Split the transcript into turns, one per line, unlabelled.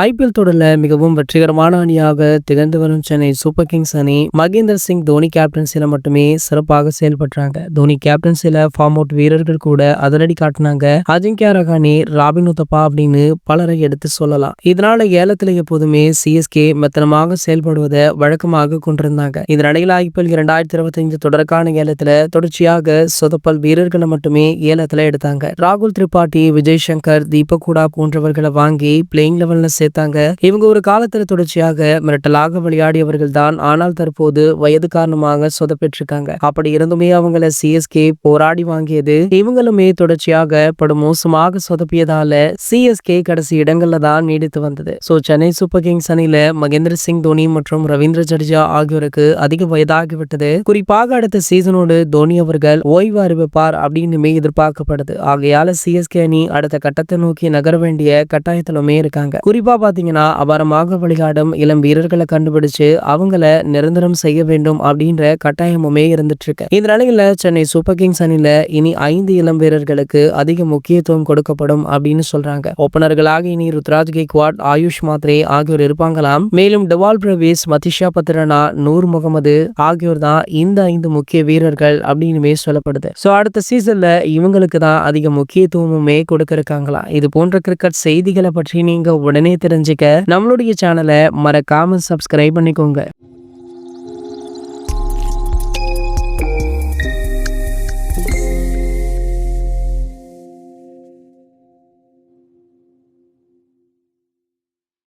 IPL தொடர்ல மிகவும் வெற்றிகரமான அணியாக திகழ்ந்து வரும் சென்னை சூப்பர் கிங்ஸ் அணி மகேந்திர சிங் தோனி கேப்டன்சில மட்டுமே சிறப்பாக செயல்படுறாங்க. தோனி கேப்டன்சில ஃபார்ம் அவுட் வீரர்கள் கூட அதிரடி காட்டினாங்க. அஜிங்கியா ரஹானே, ராபின் உத்தப்பா அப்படின்னு பலரை எடுத்து சொல்லலாம். இதனால ஏலத்துல எப்போதுமே சிஎஸ்கே மெத்தனமாக செயல்படுவதை வழக்கமாக கொண்டிருந்தாங்க. இதனிடையில் ஐபிஎல் 2025 தொடருக்கான ஏலத்துல தொடர்ச்சியாக சொதப்பல் வீரர்களை மட்டுமே ஏலத்துல எடுத்தாங்க. ராகுல் திரிபாட்டி, விஜய் சங்கர், தீபக் ஹூடா போன்றவர்களை வாங்கி பிளேயிங் லெவல்ல சேர்த்தாங்க. இவங்க ஒரு காலத்துல தொடர்ச்சியாக மிரட்டலாக விளையாடியவர்கள் தான். ஆனால் தற்போது வயது காரணமாக சொதப்பெற்றிருக்காங்க. அப்படி இருந்துமே அவங்கள சிஎஸ்கே போராடி வாங்கியது. இவங்களுமே தொடர்ச்சியாக படும் மோசமாக சொதப்பியதால சிஎஸ்கே கடைசி இடங்கள்ல தான் நீடித்து வந்தது. சென்னை சூப்பர் கிங்ஸ் அணியில மகேந்திர சிங் தோனி மற்றும் ரவீந்திர ஜடேஜா ஆகியோருக்கு அதிக வயதாகிவிட்டது. குறிப்பாக அடுத்த சீசனோடு தோனி அவர்கள் ஓய்வு அறிவிப்பார் அப்படின்னுமே எதிர்பார்க்கப்படுது. ஆகையால சிஎஸ்கே அணி அடுத்த கட்டத்தை நோக்கி நகர வேண்டிய கட்டாயத்திலுமே இருக்காங்க. குறிப்பா பாத்தீங்கன்னா அபாரமாக விளையாடும் இளம் வீரர்களை கண்டுபிடிச்சு அவங்கள நிரந்தரம் செய்ய வேண்டும் அப்படின்ற கட்டாயமுமே இருந்துட்டு இருக்கு. இந்த நிலையில சென்னை சூப்பர் கிங்ஸ் அணியில இனி 5 இளம் வீரர்களுக்கு அதிக முக்கியத்துவம் கொடுக்கப்படும் அப்படின்னு சொல்றாங்க. ஓபனர்களாக இனி ருத்ராஜ் கெய்க்வாட், ஆயுஷ் மாத்ரே ஆகியோர் இருப்பாங்களாம். மேலும் டெவால் பிரவேஸ், மதிஷா பத்ரனா, நூர் முகமது ஆகியோர் தான் இந்த 5 முக்கிய வீரர்கள் அப்படின்னுமே சொல்லப்படுது. அடுத்த சீசன்ல இவங்களுக்கு தான் அதிக முக்கியத்துவமுமே கொடுக்க இருக்காங்களா. இது போன்ற கிரிக்கெட் செய்திகளை பற்றி நீங்க உடனே தெரிஞ்சுக்க நம்மளுடைய சேனலை மறக்காம சப்ஸ்கிரைப் பண்ணிக்கோங்க.